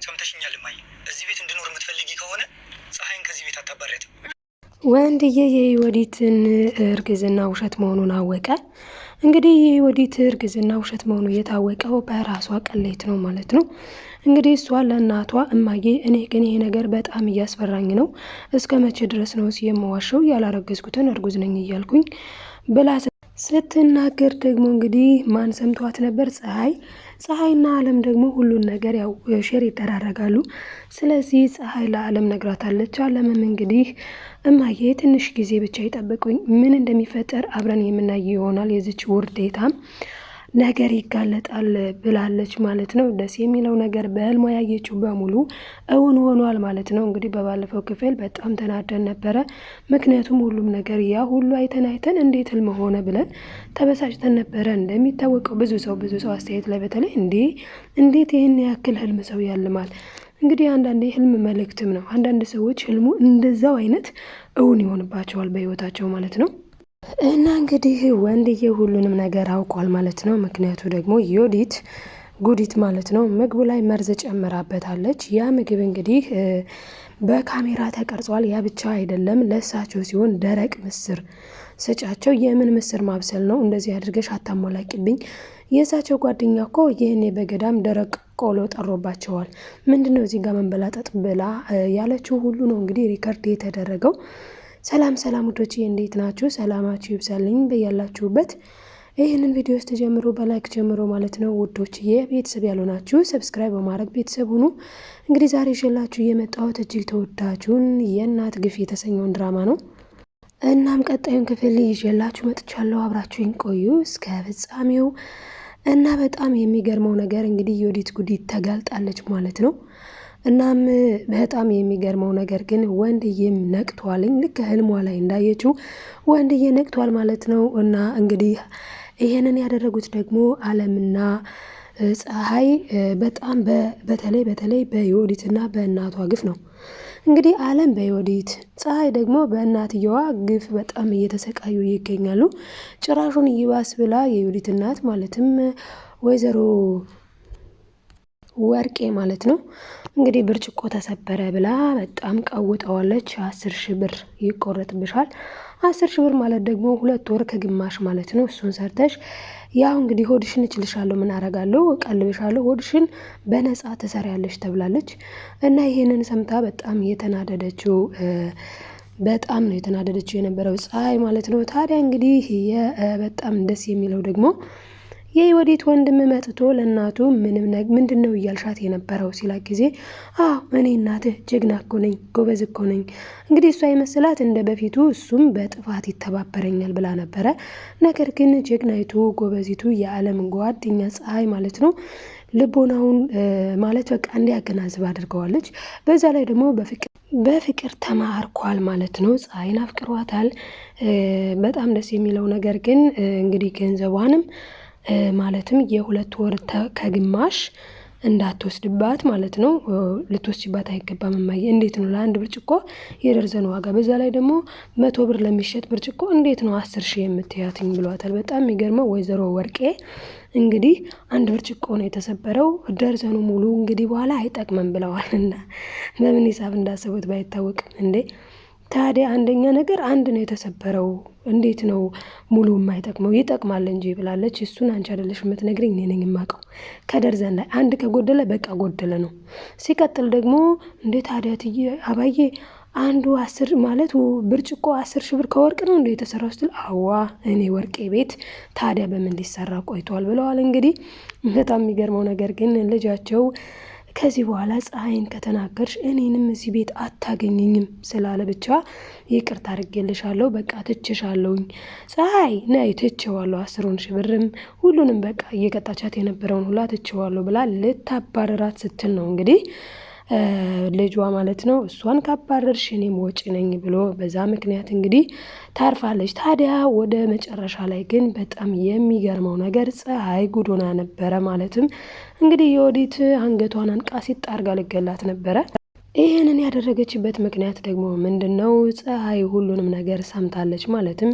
ሰምተሽኛል እማዬ? እዚህ ቤት እንድኖር የምትፈልጊ ከሆነ ፀሐይን ከዚህ ቤት አታባሪያትም። ወንድዬ የወዲትን እርግዝና ውሸት መሆኑን አወቀ። እንግዲህ የወዲት እርግዝና ውሸት መሆኑ የታወቀው በራሷ ቅሌት ነው ማለት ነው። እንግዲህ እሷ ለእናቷ እማዬ፣ እኔ ግን ይሄ ነገር በጣም እያስፈራኝ ነው፣ እስከ መቼ ድረስ ነው የማዋሸው? ያላረገዝኩትን እርጉዝ ነኝ እያልኩኝ ብላ ስትናገር ደግሞ እንግዲህ ማን ሰምቷት ነበር? ፀሐይና አለም ደግሞ ሁሉን ነገር ያው ሼር ይደራረጋሉ። ስለዚህ ፀሐይ ለአለም ነግራታለች። አለምም እንግዲህ እማዬ ትንሽ ጊዜ ብቻ ይጠብቁኝ፣ ምን እንደሚፈጠር አብረን የምናይ ይሆናል፣ የዚች ውርዴታም ነገር ይጋለጣል ብላለች ማለት ነው። ደስ የሚለው ነገር በህልሟ ያየችው በሙሉ እውን ሆኗል ማለት ነው። እንግዲህ በባለፈው ክፍል በጣም ተናደን ነበረ። ምክንያቱም ሁሉም ነገር ያ ሁሉ አይተን እንዴት ህልም ሆነ ብለን ተበሳጭተን ነበረ። እንደሚታወቀው ብዙ ሰው አስተያየት ላይ በተለይ እንዴት ይህን ያክል ህልም ሰው ያልማል? እንግዲህ አንዳንዴ ህልም መልእክትም ነው። አንዳንድ ሰዎች ህልሙ እንደዛው አይነት እውን ይሆንባቸዋል በህይወታቸው ማለት ነው። እና እንግዲህ ወንድዬ ሁሉንም ነገር አውቋል ማለት ነው። ምክንያቱ ደግሞ ዮዲት ጉዲት ማለት ነው ምግቡ ላይ መርዝ ጨምራበታለች። ያ ምግብ እንግዲህ በካሜራ ተቀርጿል። ያ ብቻ አይደለም፣ ለእሳቸው ሲሆን ደረቅ ምስር ስጫቸው። የምን ምስር ማብሰል ነው? እንደዚህ አድርገሽ አታሞላቂብኝ። የእሳቸው ጓደኛ እኮ ይህኔ በገዳም ደረቅ ቆሎ ጠሮባቸዋል። ምንድነው እዚህ ጋር መንበላጠጥ ብላ ያለችው ሁሉ ነው እንግዲህ ሪከርድ የተደረገው። ሰላም ውዶቼ፣ እንዴት ናችሁ? ሰላማችሁ ይብዛልኝ በያላችሁበት። ይህንን ቪዲዮ ውስጥ ጀምሮ በላይክ ጀምሮ ማለት ነው ውዶች። የቤተሰብ ያልሆናችሁ ሰብስክራይብ በማድረግ ቤተሰብ ሁኑ። እንግዲህ ዛሬ ይዤላችሁ የመጣሁት እጅግ ተወዳጁን የእናት ግፍ የተሰኘውን ድራማ ነው። እናም ቀጣዩን ክፍል ይዤላችሁ መጥቻለሁ። አብራችሁኝ ቆዩ እስከ ፍጻሜው። እና በጣም የሚገርመው ነገር እንግዲህ ዮዲት ጉዲት ተጋልጣለች ማለት ነው። እናም በጣም የሚገርመው ነገር ግን ወንድዬም ነቅቷልኝ። ልክ ህልሟ ላይ እንዳየችው ወንድዬ ነቅቷል ማለት ነው። እና እንግዲህ ይሄንን ያደረጉት ደግሞ አለምና ፀሐይ በጣም በተለይ በዮዲትና በእናቷ ግፍ ነው። እንግዲህ አለም በዮዲት ፀሐይ ደግሞ በእናትየዋ ግፍ በጣም እየተሰቃዩ ይገኛሉ። ጭራሹን ይባስ ብላ የዮዲት እናት ማለትም ወይዘሮ ወርቄ ማለት ነው እንግዲህ ብርጭቆ ተሰበረ ብላ በጣም ቀውጠዋለች። 10,000 ብር ይቆረጥብሻል። 10,000 ብር ማለት ደግሞ 2 ወር ከግማሽ ማለት ነው። እሱን ሰርተሽ ያው እንግዲህ ሆድሽን እችልሻለሁ፣ ምን አረጋለሁ፣ ቀልብሻለሁ፣ ሆድሽን በነፃ ትሰሪያለሽ ተብላለች። እና ይሄንን ሰምታ በጣም የተናደደችው የነበረው ፀሐይ ማለት ነው። ታዲያ እንግዲህ በጣም ደስ የሚለው ደግሞ የወዲት ወንድም መጥቶ ለእናቱ ምንድን ነው እያልሻት የነበረው ሲላት ጊዜ እኔ እናትህ ጀግና እኮ ነኝ፣ ጎበዝ እኮ ነኝ። እንግዲህ እሷ የመሰላት እንደ በፊቱ እሱም በጥፋት ይተባበረኛል ብላ ነበረ። ነገር ግን ጀግናይቱ ጎበዚቱ የዓለም ጓደኛ ፀሐይ ማለት ነው ልቦናውን ማለት በቃ እንዲያገናዝብ አድርገዋለች። በዛ ላይ ደግሞ በፍቅር ተማርኳል ማለት ነው። ፀሐይን አፍቅሯታል። በጣም ደስ የሚለው ነገር ግን እንግዲህ ገንዘቧንም ማለትም የ2 ወር ከግማሽ እንዳትወስድባት ማለት ነው። ልትወስድባት አይገባም እማዬ። እንዴት ነው ለአንድ ብርጭቆ የደርዘን ዋጋ፣ በዛ ላይ ደግሞ 100 ብር ለሚሸጥ ብርጭቆ እንዴት ነው 10,000 የምትያትኝ ብሏታል። በጣም የሚገርመው ወይዘሮ ወርቄ እንግዲህ አንድ ብርጭቆ ነው የተሰበረው፣ ደርዘኑ ሙሉ እንግዲህ በኋላ አይጠቅምም ብለዋልና በምን ሂሳብ እንዳሰቡት ባይታወቅም እንዴ ታዲያ አንደኛ ነገር አንድ ነው የተሰበረው፣ እንዴት ነው ሙሉ የማይጠቅመው? ይጠቅማል እንጂ ብላለች። እሱን አንቺ አይደለሽ የምትነግሪኝ፣ እኔ ነኝ የማውቀው። ከደርዘን ላይ አንድ ከጎደለ በቃ ጎደለ ነው። ሲቀጥል ደግሞ እንዴ ታዲያ ትዬ አባዬ አንዱ 10 ማለት ብርጭቆ 10,000 ብር ከወርቅ ነው እንዴ የተሰራው ስትል፣ አዋ እኔ ወርቄ ቤት ታዲያ በምን ሊሰራ ቆይቷል ብለዋል። እንግዲህ በጣም የሚገርመው ነገር ግን ልጃቸው ከዚህ በኋላ ፀሐይን ከተናገርሽ እኔንም እዚህ ቤት አታገኘኝም ስላለ ብቻ ይቅርታ አድርጌልሻለሁ፣ በቃ ትችሻለሁኝ፣ ፀሐይ ነይ ትቼዋለሁ፣ 10,000 ብርም ሁሉንም በቃ እየቀጣቻት የነበረውን ሁላ ትቼዋለሁ ብላ ልታባረራት ስትል ነው እንግዲህ ልጇ ማለት ነው እሷን ካባረርሽ እኔም ወጪ ነኝ ብሎ በዛ ምክንያት እንግዲህ ታርፋለች። ታዲያ ወደ መጨረሻ ላይ ግን በጣም የሚገርመው ነገር ፀሐይ ጉዶና ነበረ። ማለትም እንግዲህ የወዲት አንገቷን አንቃ ሲጣርጋ ልገላት ነበረ። ይህንን ያደረገችበት ምክንያት ደግሞ ምንድነው? ፀሐይ ሁሉንም ነገር ሰምታለች። ማለትም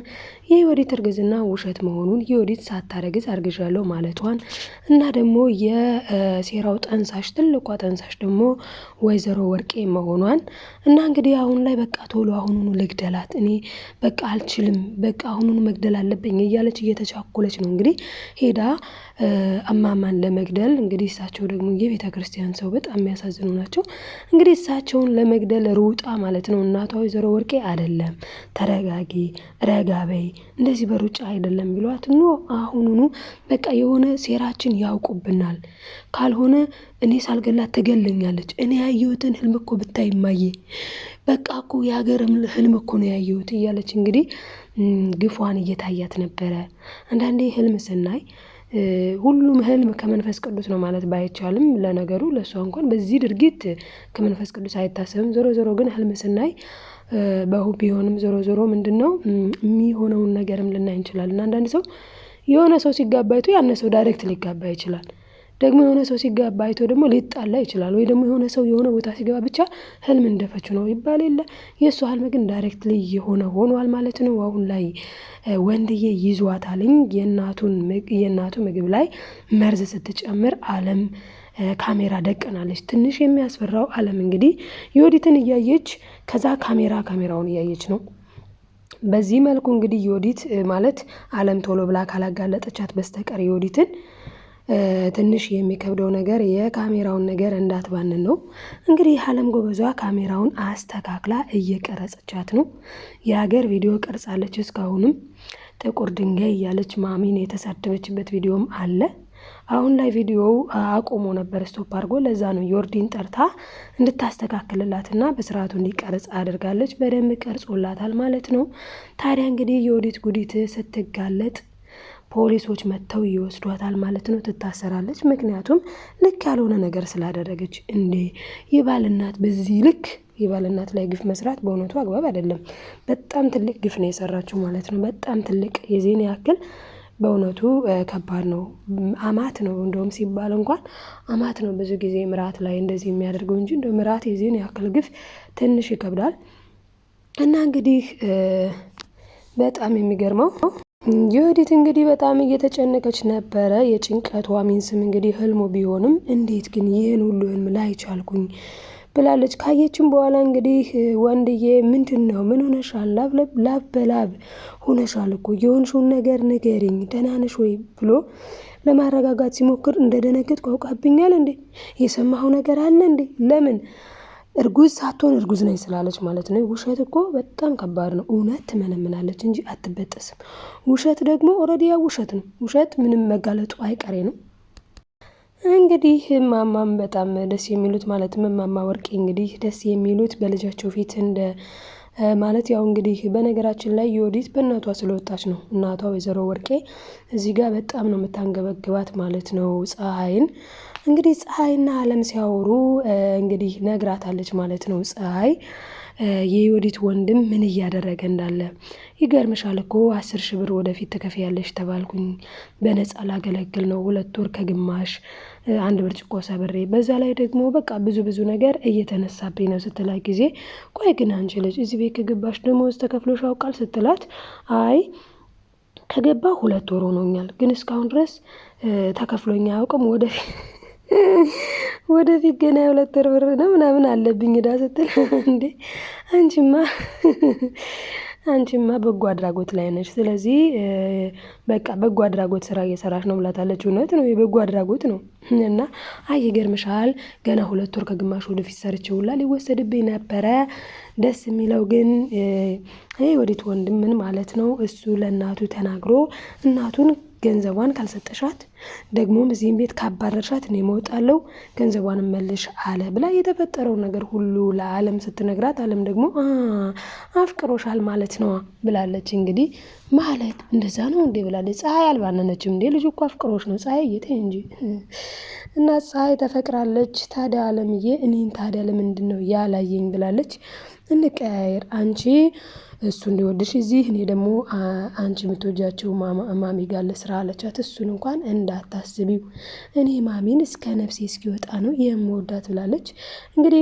የዮዲት እርግዝና ውሸት መሆኑን ዮዲት ሳታረግዝ አርግዣለሁ ማለቷን እና ደግሞ የሴራው ጠንሳሽ ትልቋ ጠንሳሽ ደግሞ ወይዘሮ ወርቄ መሆኗን እና እንግዲህ አሁን ላይ በቃ ቶሎ አሁኑኑ ልግደላት፣ እኔ በቃ አልችልም፣ በቃ አሁኑኑ መግደል አለብኝ እያለች እየተቻኮለች ነው እንግዲህ ሄዳ እማማን ለመግደል። እንግዲህ እሳቸው ደግሞ የቤተ ክርስቲያን ሰው በጣም የሚያሳዝኑ ናቸው። እንግዲህ እሳቸውን ለመግደል ሩጣ ማለት ነው። እናቷ ወይዘሮ ወርቄ አይደለም ተረጋጊ፣ ረጋ በይ፣ እንደዚህ በሩጫ አይደለም ቢሏት ኖ አሁኑኑ በቃ የሆነ ሴራችን ያውቁብናል፣ ካልሆነ እኔ ሳልገላት ትገለኛለች። እኔ ያየሁትን ህልም እኮ ብታይ ማየ በቃ እኮ የሀገርም ህልም እኮ ነው ያየሁት እያለች እንግዲህ ግፏን እየታያት ነበረ። አንዳንዴ ህልም ስናይ ሁሉም ህልም ከመንፈስ ቅዱስ ነው ማለት ባይቻልም፣ ለነገሩ ለእሷ እንኳን በዚህ ድርጊት ከመንፈስ ቅዱስ አይታሰብም። ዞሮ ዞሮ ግን ህልም ስናይ ቢሆንም ዞሮ ዞሮ ምንድን ነው የሚሆነውን ነገርም ልናይ እንችላለን። አንዳንድ ሰው የሆነ ሰው ሲጋባ አይቶ ያነ ሰው ዳይሬክት ሊጋባ ይችላል። ደግሞ የሆነ ሰው ሲጋባ አይቶ ደግሞ ሊጣላ ይችላል። ወይ ደግሞ የሆነ ሰው የሆነ ቦታ ሲገባ ብቻ ህልም እንደፈች ነው ይባል የለ። የእሱ ህልም ግን ዳይሬክትሊ የሆነ ሆኗል ማለት ነው። አሁን ላይ ወንድዬ ይዟታልኝ የእናቱ ምግብ ላይ መርዝ ስትጨምር አለም ካሜራ ደቀናለች። ትንሽ የሚያስፈራው አለም እንግዲህ ዮዲትን እያየች ከዛ ካሜራውን እያየች ነው። በዚህ መልኩ እንግዲህ ዮዲት ማለት አለም ቶሎ ብላ ካላጋለጠቻት በስተቀር ዮዲትን ትንሽ የሚከብደው ነገር የካሜራውን ነገር እንዳትባንን ነው። እንግዲህ አለም ጎበዟ ካሜራውን አስተካክላ እየቀረጸቻት ነው። የሀገር ቪዲዮ ቀርጻለች። እስካሁንም ጥቁር ድንጋይ እያለች ማሚን የተሳደበችበት ቪዲዮም አለ። አሁን ላይ ቪዲዮው አቆሞ ነበር ስቶፕ አድርጎ። ለዛ ነው ዮርዲን ጠርታ እንድታስተካክልላትና በስርዓቱ እንዲቀርጽ አድርጋለች። በደንብ ቀርጾላታል ማለት ነው። ታዲያ እንግዲህ የዮዲት ጉዲት ስትጋለጥ ፖሊሶች መጥተው ይወስዷታል ማለት ነው። ትታሰራለች። ምክንያቱም ልክ ያልሆነ ነገር ስላደረገች። እንዴ የባልናት በዚህ ልክ የባልናት ላይ ግፍ መስራት በእውነቱ አግባብ አይደለም። በጣም ትልቅ ግፍ ነው የሰራችው ማለት ነው። በጣም ትልቅ የዜና ያክል በእውነቱ ከባድ ነው። አማት ነው እንደውም ሲባል እንኳን አማት ነው ብዙ ጊዜ ምራት ላይ እንደዚህ የሚያደርገው እንጂ እንደው ምራት የዜና ያክል ግፍ ትንሽ ይከብዳል። እና እንግዲህ በጣም የሚገርመው ዮዲት እንግዲህ በጣም እየተጨነቀች ነበረ። የጭንቀቷ ሚንስም እንግዲህ ህልሙ ቢሆንም እንዴት ግን ይህን ሁሉ ህልም ላይ ቻልኩኝ ብላለች። ካየችም በኋላ እንግዲህ ወንድዬ ምንድን ነው ምን ሆነሻል? ላብ በላብ ሆነሻል እኮ የሆንሽውን ነገር ንገሪኝ፣ ደህና ነሽ ወይ ብሎ ለማረጋጋት ሲሞክር እንደደነገጥኩ አውቃብኛል እንዴ? የሰማኸው ነገር አለ እንዴ? ለምን እርጉዝ ሳትሆን እርጉዝ ነኝ ስላለች ማለት ነው። ውሸት እኮ በጣም ከባድ ነው። እውነት ትመነምናለች እንጂ አትበጠስም። ውሸት ደግሞ ኦልሬዲ ያ ውሸት ነው። ውሸት ምንም መጋለጡ አይቀሬ ነው። እንግዲህ እማማም በጣም ደስ የሚሉት ማለትም እማማ ወርቄ እንግዲህ ደስ የሚሉት በልጃቸው ፊት እንደ ማለት ያው እንግዲህ በነገራችን ላይ ዮዲት በእናቷ ስለወጣች ነው። እናቷ ወይዘሮ ወርቄ እዚህ ጋር በጣም ነው የምታንገበግባት ማለት ነው ፀሐይን። እንግዲህ ፀሐይና አለም ሲያወሩ እንግዲህ ነግራታለች ማለት ነው። ፀሐይ የዮዲት ወንድም ምን እያደረገ እንዳለ ይገርምሻል እኮ 10,000 ብር ወደፊት ትከፍያለሽ ተባልኩኝ። በነፃ ላገለግል ነው 2 ወር ከግማሽ 1 ብርጭቆ ሰብሬ፣ በዛ ላይ ደግሞ በቃ ብዙ ነገር እየተነሳብኝ ነው ስትላት ጊዜ ቆይ ግን አንቺ ልጅ እዚህ ቤት ከገባሽ ደሞዝ ተከፍሎሽ ያውቃል ስትላት አይ ከገባ 2 ወር ሆኖኛል፣ ግን እስካሁን ድረስ ተከፍሎኛ አያውቅም ወደፊት ገና 2 ወር ብር ነው ምናምን አለብኝ እዳ ስትል እንዴ አንቺማ በጎ አድራጎት ላይ ነሽ፣ ስለዚህ በቃ በጎ አድራጎት ስራ እየሰራሽ ነው ብላታለች። እውነት ነው የበጎ አድራጎት ነው። እና አይ ይገርምሻል ገና 2 ወር ከግማሽ ወደፊት ሰርቼ ሁላ ሊወሰድብኝ ነበረ። ደስ የሚለው ግን የዮዲት ወንድም ምን ማለት ነው እሱ ለእናቱ ተናግሮ እናቱን ገንዘቧን ካልሰጠሻት ደግሞም እዚህም ቤት ካባረርሻት እኔ እወጣለሁ ገንዘቧን መልሽ አለ ብላ የተፈጠረው ነገር ሁሉ ለአለም ስትነግራት አለም ደግሞ አፍቅሮሻል ማለት ነው ብላለች። እንግዲህ ማለት እንደዛ ነው እንዴ ብላለች። ፀሐይ አልባነነችም እንዴ ልጁ እኮ አፍቅሮሽ ነው ፀሐይ እየተይ እንጂ እና ፀሐይ ተፈቅራለች። ታዲያ አለምዬ እኔን ታዲያ ለምንድን ነው ያላየኝ ብላለች። እንቀያየር አንቺ እሱ እንዲወድሽ እዚህ እኔ ደግሞ አንቺ የምትወጃቸው ማሚ ጋር ለስራ አለቻት። እሱን እንኳን እንዳታስቢው እኔ ማሚን እስከ ነፍሴ እስኪወጣ ነው የምወዳት ብላለች። እንግዲህ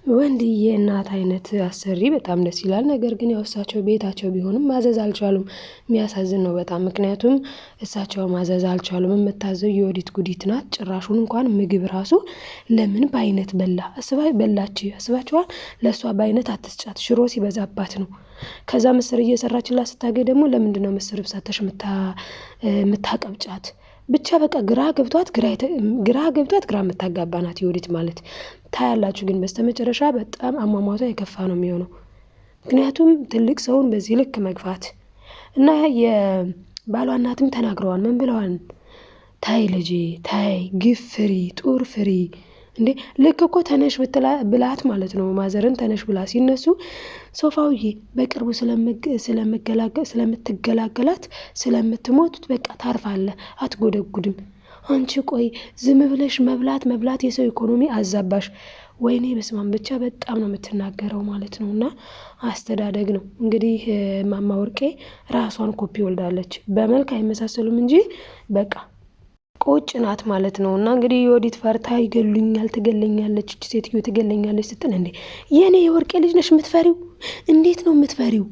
ወንድዬ እናት አይነት አሰሪ በጣም ደስ ይላል። ነገር ግን ያው እሳቸው ቤታቸው ቢሆንም ማዘዝ አልቻሉም። የሚያሳዝን ነው በጣም ምክንያቱም እሳቸው ማዘዝ አልቻሉም። የምታዘው የወዲት ጉዲት ናት። ጭራሹን እንኳን ምግብ ራሱ ለምን በአይነት በላች አስባችኋል? ለእሷ በአይነት አትስጫት፣ ሽሮ ሲበዛባት ነው። ከዛ ምስር እየሰራችላት ስታገኝ ደግሞ ለምንድነው ምስር ብሳተሽ የምታቀብጫት? ብቻ በቃ ግራ ገብቷት ግራ የምታጋባ ናት የወዲት ማለት ታያላችሁ። ግን በስተመጨረሻ በጣም አሟሟቷ የከፋ ነው የሚሆነው። ምክንያቱም ትልቅ ሰውን በዚህ ልክ መግፋት እና የባሏ እናትም ተናግረዋል። ምን ብለዋል? ታይ ልጄ ታይ፣ ግፍ ፍሪ፣ ጡር ፍሪ። እንዴ ልክ እኮ ተነሽ ብላት ማለት ነው። ማዘርን ተነሽ ብላ ሲነሱ ሶፋውዬ በቅርቡ ስለምትገላገላት ስለምትሞት በቃ ታርፋለህ፣ አትጎደጉድም። አንቺ ቆይ ዝም ብለሽ መብላት የሰው ኢኮኖሚ አዛባሽ። ወይኔ በስማም ብቻ በጣም ነው የምትናገረው ማለት ነው። እና አስተዳደግ ነው እንግዲህ እማማ ወርቄ ራሷን ኮፒ ወልዳለች። በመልክ አይመሳሰሉም እንጂ በቃ ቁጭ ናት ማለት ነው። እና እንግዲህ የወዲት ፈርታ ይገሉኛል፣ ትገለኛለች፣ እቺ ሴትዮ ትገለኛለች ስትል እንዴ የኔ የወርቄ ልጅ ነሽ የምትፈሪው? እንዴት ነው የምትፈሪው?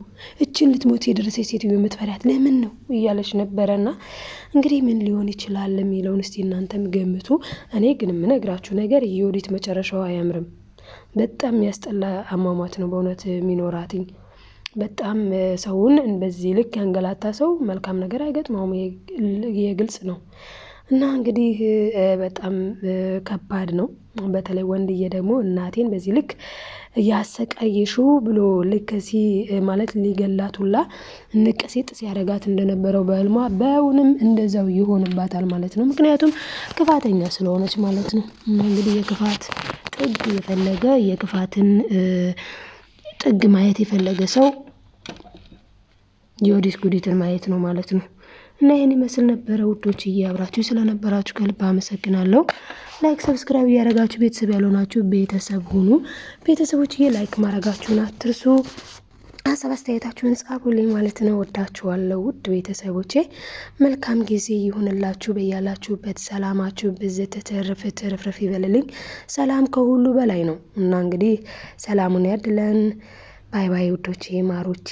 እችን ልትሞት የደረሰች ሴትዮ የምትፈሪያት ለምን ነው እያለች ነበረና እንግዲህ ምን ሊሆን ይችላል የሚለውን እስቲ እናንተም ገምቱ። እኔ ግን የምነግራችሁ ነገር የወዲት መጨረሻው አያምርም። በጣም የሚያስጠላ አሟሟት ነው በእውነት የሚኖራትኝ። በጣም ሰውን በዚህ ልክ ያንገላታ ሰው መልካም ነገር አይገጥመውም። የግልጽ ነው። እና እንግዲህ በጣም ከባድ ነው። በተለይ ወንድዬ ደግሞ እናቴን በዚህ ልክ ያሰቃየሽው ብሎ ልክ ማለት ሊገላት ሁላ ንቅሴጥ ሲያደርጋት እንደነበረው በህልሟ በእውንም እንደዛው ይሆንባታል ማለት ነው። ምክንያቱም ክፋተኛ ስለሆነች ማለት ነው። እንግዲህ የክፋት ጥግ የፈለገ የክፋትን ጥግ ማየት የፈለገ ሰው የወዲት ጉዲትን ማየት ነው ማለት ነው። እና ይሄን ይመስል ነበረ ውዶችዬ፣ አብራችሁ ስለነበራችሁ ከልብ አመሰግናለሁ። ላይክ ሰብስክራይብ እያደረጋችሁ ቤተሰብ ያልሆናችሁ ቤተሰብ ሁኑ። ቤተሰቦችዬ ላይክ ማድረጋችሁን አትርሱ። ሀሳብ አስተያየታችሁን ጻፉልኝ ማለት ነው። ወዳችኋለሁ ውድ ቤተሰቦቼ። መልካም ጊዜ ይሁንላችሁ። በያላችሁበት ሰላማችሁ ብዝት ትርፍርፍ ይበልልኝ። ሰላም ከሁሉ በላይ ነው እና እንግዲህ ሰላሙን ያድለን። ባይ ባይ ውዶቼ ማሮቼ።